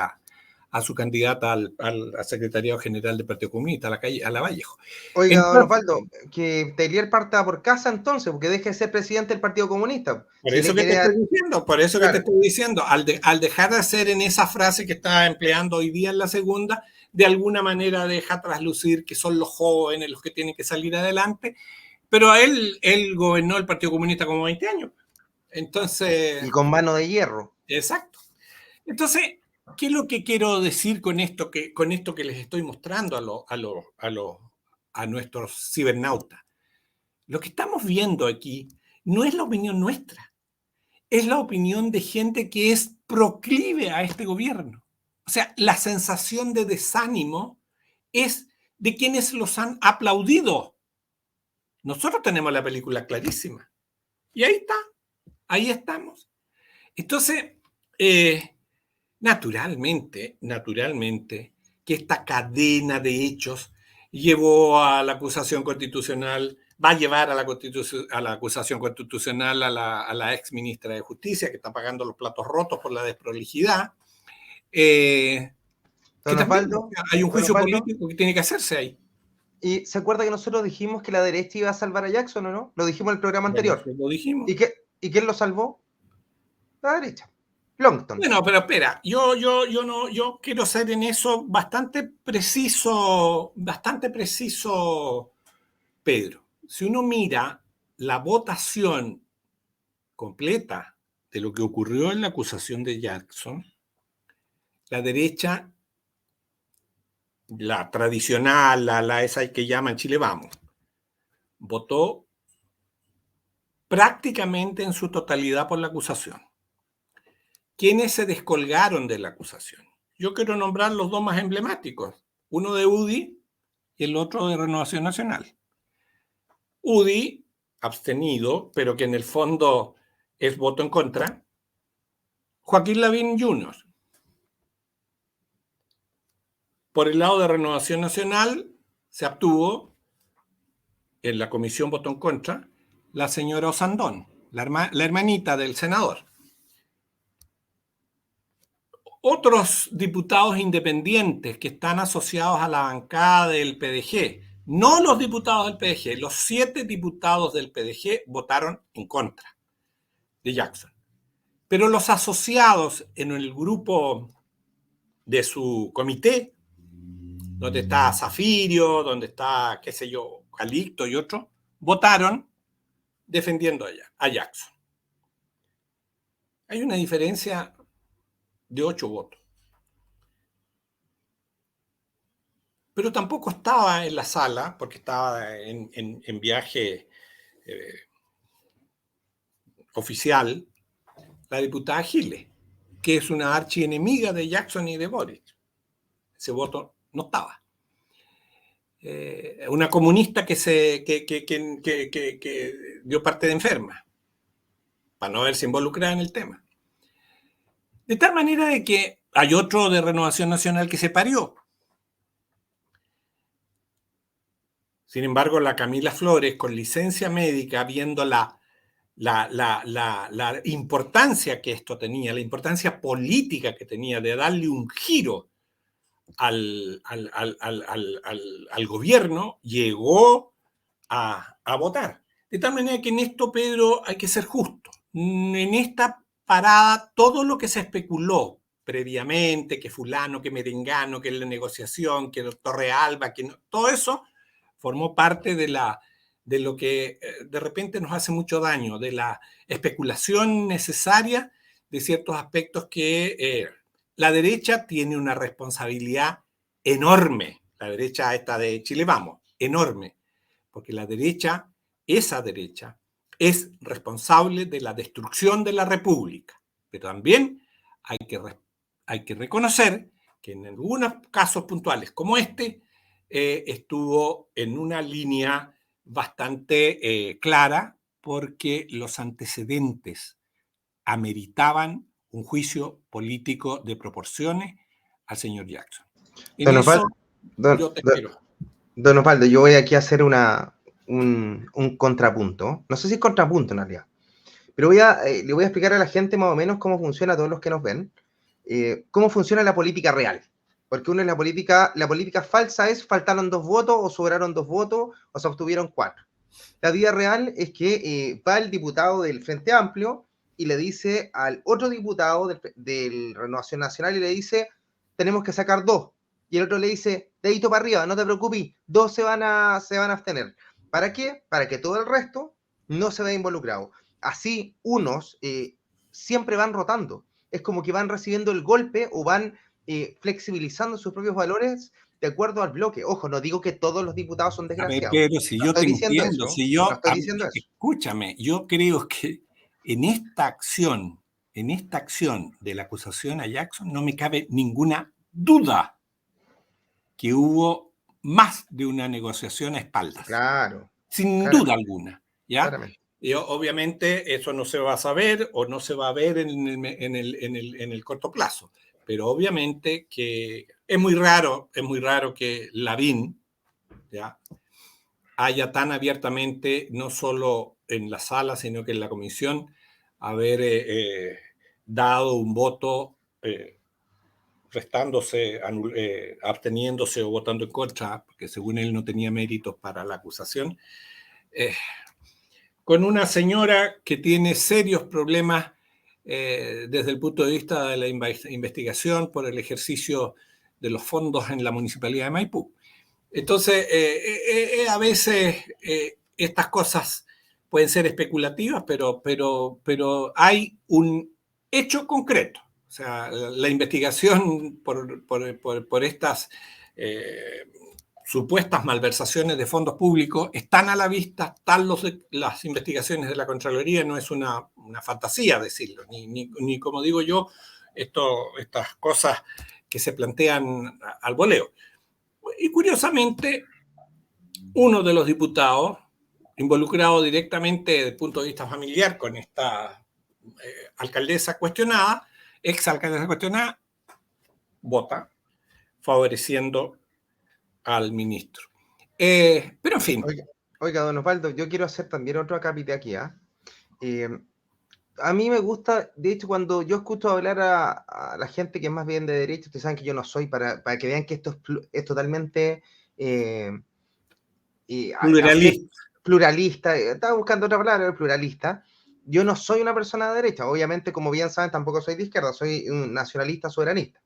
a su candidata al secretariado general del Partido Comunista, a la Vallejo. Oiga, don Entonces, Osvaldo, que Tellier parta por casa entonces, porque deje de ser presidente del Partido Comunista. Por Si eso le que te quiere dar... estoy diciendo, por eso que te Claro, estoy diciendo, al dejar de hacer en esa frase que está empleando hoy día en la segunda, de alguna manera deja traslucir que son los jóvenes los que tienen que salir adelante, pero él gobernó el Partido Comunista como 20 años. Entonces, y con mano de hierro. exacto. Entonces, ¿qué es lo que quiero decir con esto que les estoy mostrando a nuestros cibernautas? Lo que estamos viendo aquí no es la opinión nuestra, es la opinión de gente que es proclive a este gobierno. O sea, la sensación de desánimo es de quienes los han aplaudido. Nosotros tenemos la película clarísima. Y ahí está, ahí estamos. Entonces, naturalmente, que esta cadena de hechos llevó a la acusación constitucional, va a llevar a la acusación constitucional a la ex ministra de Justicia, que está pagando los platos rotos por la desprolijidad, que Don también Osvaldo, hay un don juicio Osvaldo, político que tiene que hacerse ahí. ¿y se acuerda que nosotros dijimos que la derecha iba a salvar a Jackson o no? Lo dijimos en el programa Bueno, anterior. eso lo dijimos. ¿Y quién lo salvó? La derecha. Longton. Bueno, pero espera, yo quiero ser en eso bastante preciso, Pedro. Si uno mira la votación completa de lo que ocurrió en la acusación de Jackson, la derecha, la tradicional, esa que llaman Chile Vamos, votó prácticamente en su totalidad por la acusación. ¿Quiénes se descolgaron de la acusación? Yo quiero nombrar los dos más emblemáticos, uno de UDI y el otro de Renovación Nacional. UDI, abstenido, pero que en el fondo es voto en contra. Joaquín Lavín Jr. Por el lado de Renovación Nacional, se abstuvo, en la comisión votó en contra, la señora Osandón, la hermanita del senador. Otros diputados independientes que están asociados a la bancada del PDG, no los diputados del PDG, los 7 diputados del PDG votaron en contra de Jackson. Pero los asociados en el grupo de su comité, donde está Zafirio, donde está, qué sé yo, Calixto y otros, votaron defendiendo a Jackson. Hay una diferencia de 8 votos. Pero tampoco estaba en la sala, porque estaba en viaje oficial, la diputada Giles, que es una archienemiga de Jackson y de Boric. Ese voto no estaba. Una comunista que dio parte de enferma, para no verse involucrada en el tema. De tal manera de que hay otro de Renovación Nacional que se parió. Sin embargo, la Camila Flores, con licencia médica, viendo la importancia que esto tenía, la importancia política que tenía de darle un giro al gobierno, llegó a votar. De tal manera que en esto, Pedro, hay que ser justo. En esta parada, todo lo que se especuló previamente, que fulano, que merengano, que la negociación, que Torrealba, que no, todo eso formó parte de lo que de repente nos hace mucho daño, de la especulación necesaria de ciertos aspectos que la derecha tiene una responsabilidad enorme. La derecha esta de Chile Vamos, enorme. Porque la derecha, esa derecha, es responsable de la destrucción de la República. Pero también hay que reconocer que en algunos casos puntuales como este, estuvo en una línea bastante clara porque los antecedentes ameritaban un juicio político de proporciones al señor Jackson. En eso yo te espero. Don Osvaldo, yo voy aquí a hacer un contrapunto. No sé si es contrapunto en realidad, pero le voy a explicar a la gente más o menos cómo funciona, a todos los que nos ven, cómo funciona la política real. Porque uno es la política falsa es faltaron 2 votos o sobraron 2 votos o se obtuvieron 4. La vida real es que va el diputado del Frente Amplio y le dice al otro diputado del Renovación Nacional y le dice, tenemos que sacar 2. Y el otro le dice, dedito para arriba, no te preocupes, 2 se van a abstener. ¿Para qué? Para que todo el resto no se vea involucrado. Así, unos siempre van rotando. Es como que van recibiendo el golpe o van flexibilizando sus propios valores de acuerdo al bloque. Ojo, no digo que todos los diputados son desgraciados. Pero si yo te entiendo, escúchame, yo creo que en esta acción de la acusación a Jackson, no me cabe ninguna duda que hubo más de una negociación a espaldas. Claro. Sin duda alguna, ¿ya? Y obviamente eso no se va a saber o no se va a ver en el corto plazo. Pero obviamente que es muy raro que Lavín, ¿ya?, haya tan abiertamente, no solo en la sala, sino que en la comisión, haber dado un voto restándose, absteniéndose o votando en contra, porque según él no tenía méritos para la acusación, con una señora que tiene serios problemas desde el punto de vista de la investigación por el ejercicio de los fondos en la Municipalidad de Maipú. Entonces, a veces estas cosas pueden ser especulativas, pero hay un hecho concreto. O sea, la investigación por estas supuestas malversaciones de fondos públicos están a la vista, están las investigaciones de la Contraloría, no es una fantasía decirlo, ni como digo yo, estas cosas que se plantean al voleo. Y curiosamente, uno de los diputados involucrado directamente desde el punto de vista familiar con esta alcaldesa cuestionada, exalcaldesa cuestionada, vota favoreciendo al ministro. Pero en fin. Oiga, don Osvaldo, yo quiero hacer también otro acápite aquí. A mí me gusta, de hecho, cuando yo escucho hablar a la gente que es más bien de derecha, ustedes saben que yo no soy, para que vean que esto es totalmente pluralista. Estaba buscando otra palabra, pluralista. Yo no soy una persona de derecha, obviamente, como bien saben, tampoco soy de izquierda, soy un nacionalista soberanista.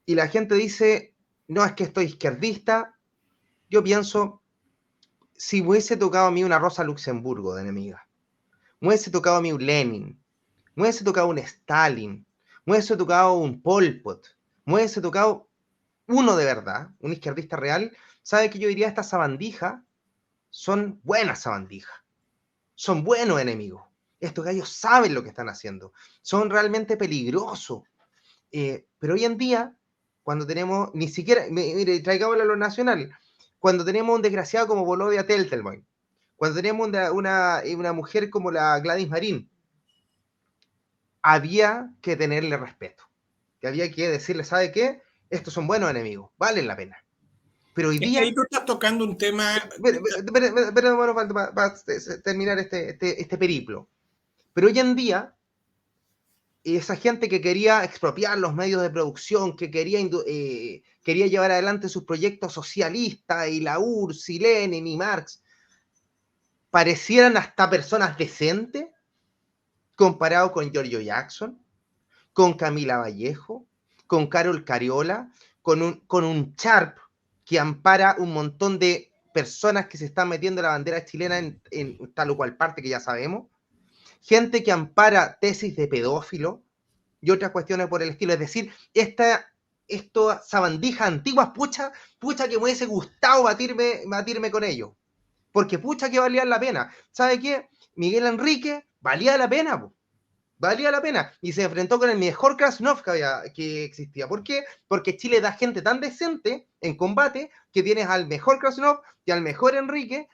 Y la gente dice, no, es que estoy izquierdista. Yo pienso, si me hubiese tocado a mí una Rosa Luxemburgo de enemiga, me hubiese tocado a mí un Lenin, me hubiese tocado un Stalin, me hubiese tocado un Pol Pot, me hubiese tocado uno de verdad, un izquierdista real, sabe que yo diría, estas sabandijas son buenas sabandijas, son buenos enemigos. Estos gallos saben lo que están haciendo. Son realmente peligrosos. Pero hoy en día, cuando tenemos, ni siquiera, mire, traigámoslo a lo nacional, cuando tenemos un desgraciado como Volodya Teltelmoin, cuando tenemos una mujer como la Gladys Marín, había que tenerle respeto. Que había que decirle, ¿sabe qué? Estos son buenos enemigos, valen la pena. Pero hoy Es que día... ahí tú estás tocando un tema. Pero bueno, para terminar este periplo. Pero hoy en día, esa gente que quería expropiar los medios de producción, que quería llevar adelante sus proyectos socialistas, y la URSS, y Lenin, y Marx, parecieran hasta personas decentes, comparado con Giorgio Jackson, con Camila Vallejo, con Carol Cariola, con un Sharp que ampara un montón de personas que se están metiendo la bandera chilena en tal o cual parte que ya sabemos, gente que ampara tesis de pedófilo y otras cuestiones por el estilo. Es decir, esto sabandijas antiguas, pucha que me hubiese gustado batirme con ellos, porque pucha que valía la pena. ¿Sabe qué? Miguel Enrique valía la pena, po. Valía la pena. Y se enfrentó con el mejor Krasnov que existía. ¿Por qué? Porque Chile da gente tan decente en combate que tienes al mejor Krasnov y al mejor Enrique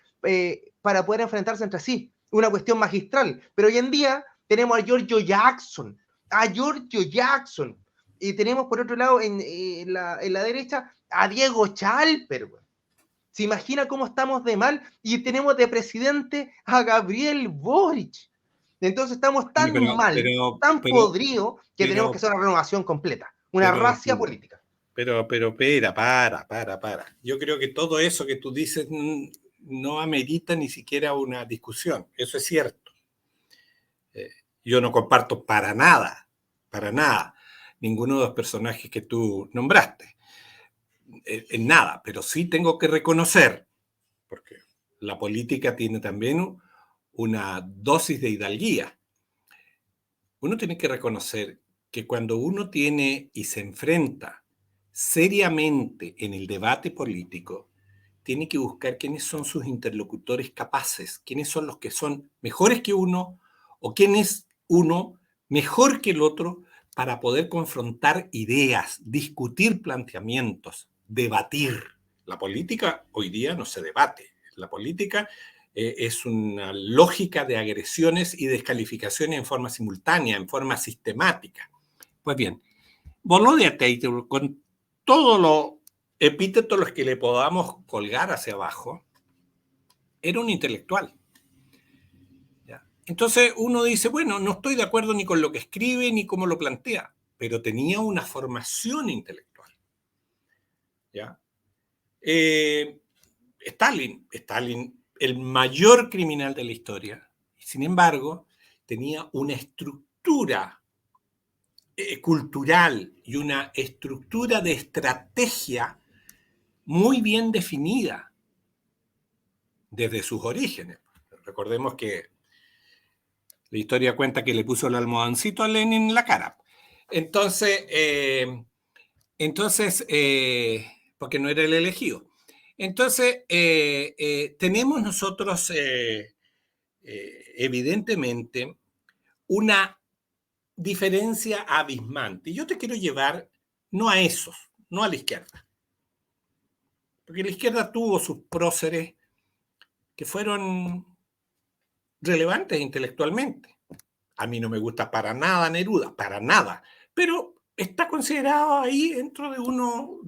para poder enfrentarse entre sí. Una cuestión magistral. Pero hoy en día tenemos a Giorgio Jackson. A Giorgio Jackson. Y tenemos por otro lado en la derecha a Diego Chalper. ¿Se imagina cómo estamos de mal? Y tenemos de presidente a Gabriel Boric. Entonces estamos tan mal, tan podridos, que tenemos que hacer una renovación completa, una racia política. Pero, para. Yo creo que todo eso que tú dices no amerita ni siquiera una discusión. Eso es cierto. Yo no comparto para nada, ninguno de los personajes que tú nombraste. En nada, pero sí tengo que reconocer, porque la política tiene también una dosis de hidalguía. Uno tiene que reconocer que cuando uno tiene y se enfrenta seriamente en el debate político, tiene que buscar quiénes son sus interlocutores capaces, quiénes son los que son mejores que uno o quién es uno mejor que el otro para poder confrontar ideas, discutir planteamientos, debatir. La política hoy día no se debate. La política es una lógica de agresiones y descalificaciones en forma simultánea, en forma sistemática. Pues bien, Volodya Teltelmoin, con todos los epítetos los que le podamos colgar hacia abajo, era un intelectual. ¿Ya? Entonces uno dice, bueno, no estoy de acuerdo ni con lo que escribe ni cómo lo plantea, pero tenía una formación intelectual. ¿Ya? Stalin, el mayor criminal de la historia, sin embargo, tenía una estructura cultural y una estructura de estrategia muy bien definida desde sus orígenes. Recordemos que la historia cuenta que le puso el almohadoncito a Lenin en la cara. Entonces, porque no era el elegido. Entonces, tenemos nosotros, evidentemente, una diferencia abismante. Yo te quiero llevar no a esos, no a la izquierda. Porque la izquierda tuvo sus próceres que fueron relevantes intelectualmente. A mí no me gusta para nada Neruda, para nada, pero está considerado ahí dentro de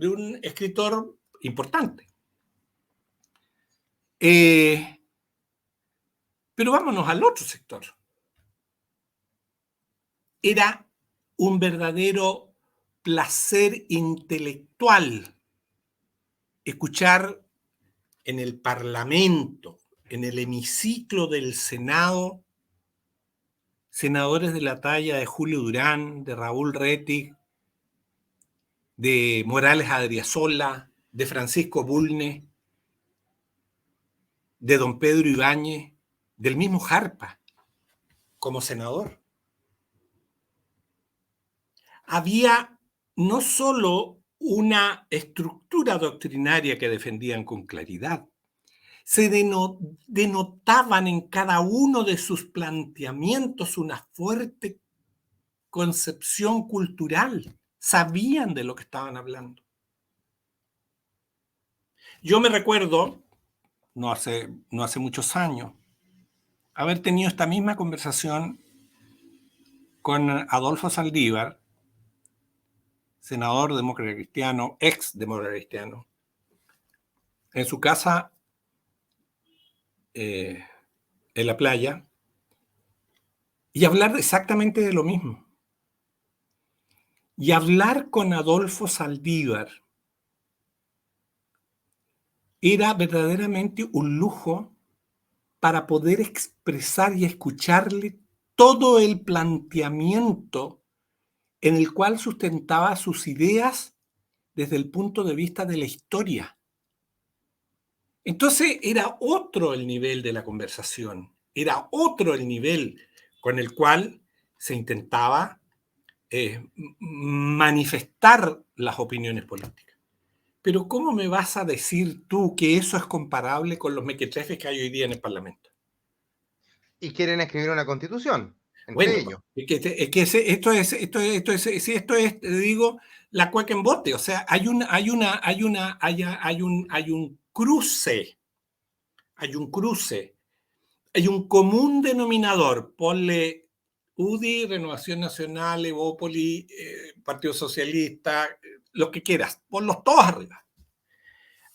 un escritor importante. Pero vámonos al otro sector. Era un verdadero placer intelectual escuchar en el Parlamento, en el hemiciclo del Senado, senadores de la talla de Julio Durán, de Raúl Rettig, de Morales Adriasola, de Francisco Bulnes, de don Pedro Ibáñez, del mismo Jarpa, como senador. Había no solo una estructura doctrinaria que defendían con claridad, se denotaban en cada uno de sus planteamientos una fuerte concepción cultural, sabían de lo que estaban hablando. Yo me recuerdo, no hace muchos años, haber tenido esta misma conversación con Adolfo Saldívar, senador demócrata cristiano, ex demócrata cristiano, en su casa en la playa, y hablar exactamente de lo mismo. Y hablar con Adolfo Saldívar era verdaderamente un lujo para poder expresar y escucharle todo el planteamiento en el cual sustentaba sus ideas desde el punto de vista de la historia. Entonces era otro el nivel de la conversación, era otro el nivel con el cual se intentaba manifestar las opiniones políticas. Pero ¿cómo me vas a decir tú que eso es comparable con los mequetrefes que hay hoy día en el Parlamento? Y quieren escribir una constitución, entre Bueno, ellos. esto es, te digo, la cueca en bote. O sea, hay un cruce, hay un común denominador. Ponle UDI, Renovación Nacional, Evópoli, Partido Socialista, lo que quieras, ponlos todos arriba.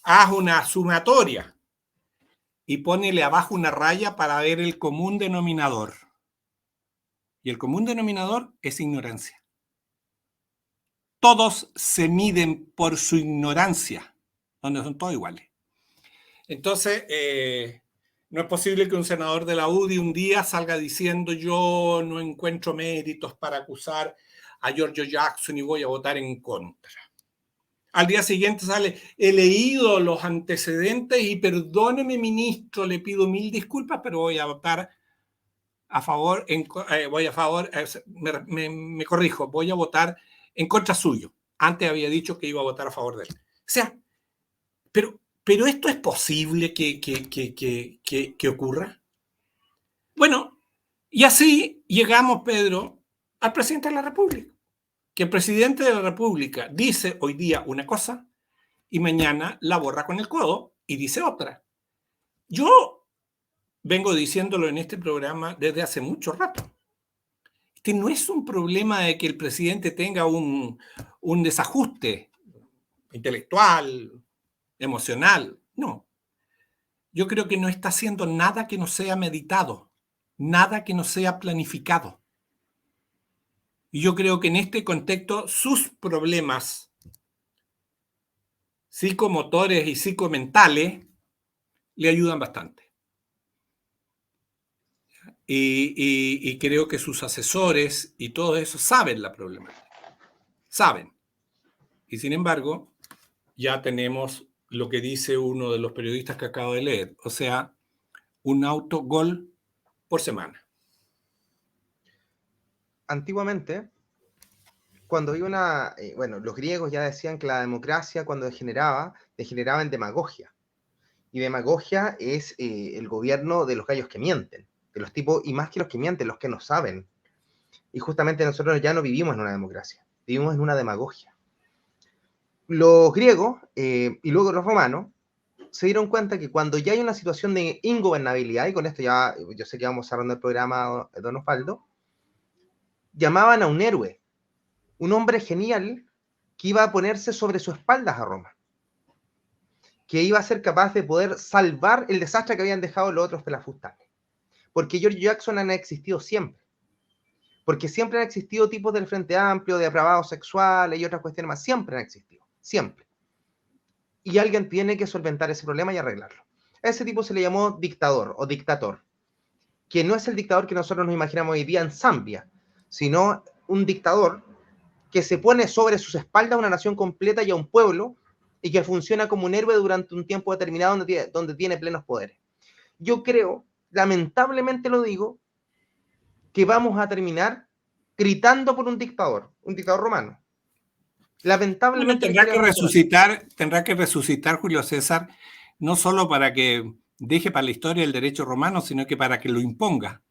Haz una sumatoria y ponele abajo una raya para ver el común denominador. Y el común denominador es ignorancia. Todos se miden por su ignorancia, donde son todos iguales. Entonces, no es posible que un senador de la UDI un día salga diciendo yo no encuentro méritos para acusar a Giorgio Jackson y voy a votar en contra. Al día siguiente sale, he leído los antecedentes y perdóneme, ministro, le pido 1000 disculpas, pero voy a votar a favor, me corrijo, voy a votar en contra suyo. Antes había dicho que iba a votar a favor de él. O sea, pero esto es posible que ocurra. Bueno, y así llegamos, Pedro, al presidente de la República. Que el presidente de la República dice hoy día una cosa y mañana la borra con el codo y dice otra. Yo vengo diciéndolo en este programa desde hace mucho rato. Este no es un problema de que el presidente tenga un desajuste intelectual, emocional. No. Yo creo que no está haciendo nada que no sea meditado, nada que no sea planificado. Y yo creo que en este contexto sus problemas psicomotores y psicomentales le ayudan bastante. Y creo que sus asesores y todo eso saben la problemática. Saben. Y sin embargo, ya tenemos lo que dice uno de los periodistas que acabo de leer. O sea, un autogol por semana. Antiguamente, cuando había los griegos ya decían que la democracia cuando degeneraba en demagogia. Y demagogia es el gobierno de los gallos que mienten, de los tipos, y más que los que mienten, los que no saben. Y justamente nosotros ya no vivimos en una democracia, vivimos en una demagogia. Los griegos y luego los romanos se dieron cuenta que cuando ya hay una situación de ingobernabilidad, y con esto ya yo sé que vamos cerrando el programa, don Osvaldo, llamaban a un héroe, un hombre genial que iba a ponerse sobre sus espaldas a Roma, que iba a ser capaz de poder salvar el desastre que habían dejado los otros pelafustanes. Porque Giorgio Jackson han existido siempre. Porque siempre han existido tipos del Frente Amplio, de depravados sexuales y otras cuestiones más. Siempre han existido. Siempre. Y alguien tiene que solventar ese problema y arreglarlo. A ese tipo se le llamó dictador o dictator, que no es el dictador que nosotros nos imaginamos hoy día en Zambia, sino un dictador que se pone sobre sus espaldas a una nación completa y a un pueblo y que funciona como un héroe durante un tiempo determinado donde tiene plenos poderes. Yo creo, lamentablemente lo digo, que vamos a terminar gritando por un dictador romano. Lamentablemente tendrá que resucitar Julio César, no solo para que deje para la historia el derecho romano, sino que para que lo imponga.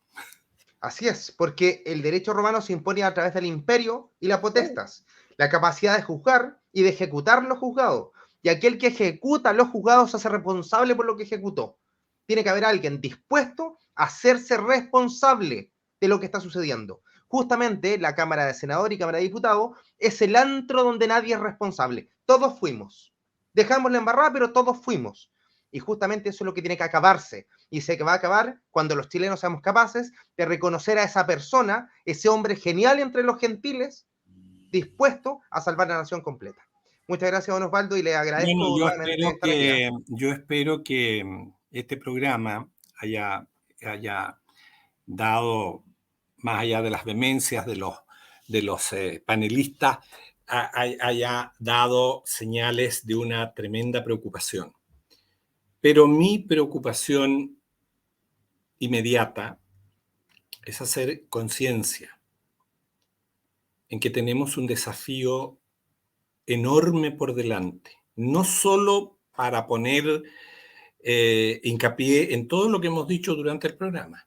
Así es, porque el derecho romano se impone a través del imperio y la potestas, la capacidad de juzgar y de ejecutar los juzgados. Y aquel que ejecuta los juzgados se hace responsable por lo que ejecutó. Tiene que haber alguien dispuesto a hacerse responsable de lo que está sucediendo. Justamente la Cámara de Senadores y Cámara de Diputados es el antro donde nadie es responsable. Todos fuimos. Dejamos la embarrada, pero todos fuimos. Y justamente eso es lo que tiene que acabarse. Y se va a acabar cuando los chilenos seamos capaces de reconocer a esa persona, ese hombre genial entre los gentiles, dispuesto a salvar la nación completa. Muchas gracias, don Osvaldo, y le agradezco Bueno, nuevamente estar aquí. yo espero que este programa haya dado, más allá de las vehemencias de los panelistas, haya dado señales de una tremenda preocupación. Pero mi preocupación inmediata es hacer conciencia en que tenemos un desafío enorme por delante, no solo para poner hincapié en todo lo que hemos dicho durante el programa,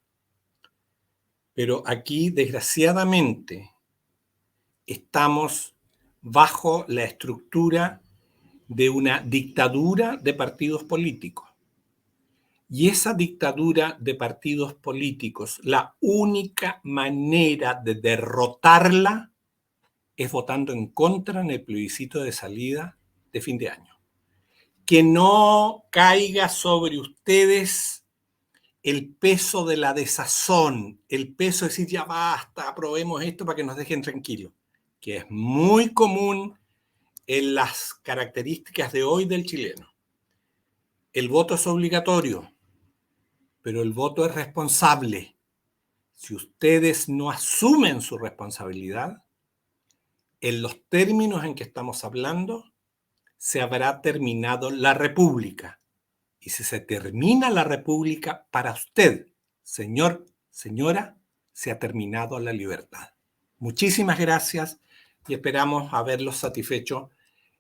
pero aquí, desgraciadamente, estamos bajo la estructura de una dictadura de partidos políticos. Y esa dictadura de partidos políticos, la única manera de derrotarla es votando en contra en el plebiscito de salida de fin de año. Que no caiga sobre ustedes el peso de la desazón, el peso de decir ya basta, aprobemos esto para que nos dejen tranquilos, que es muy común en las características de hoy del chileno. El voto es obligatorio, pero el voto es responsable. Si ustedes no asumen su responsabilidad, en los términos en que estamos hablando, se habrá terminado la República. Y si se termina la República, para usted, señor, señora, se ha terminado la libertad. Muchísimas gracias y esperamos haberlos satisfecho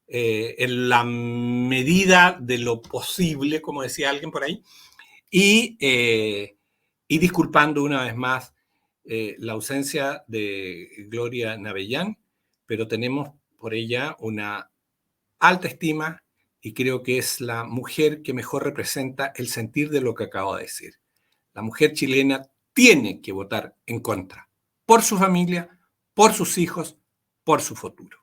en la medida de lo posible, como decía alguien por ahí, y disculpando una vez más la ausencia de Gloria Navellán, pero tenemos por ella una alta estima y creo que es la mujer que mejor representa el sentir de lo que acabo de decir. La mujer chilena tiene que votar en contra, por su familia, por sus hijos, por su futuro.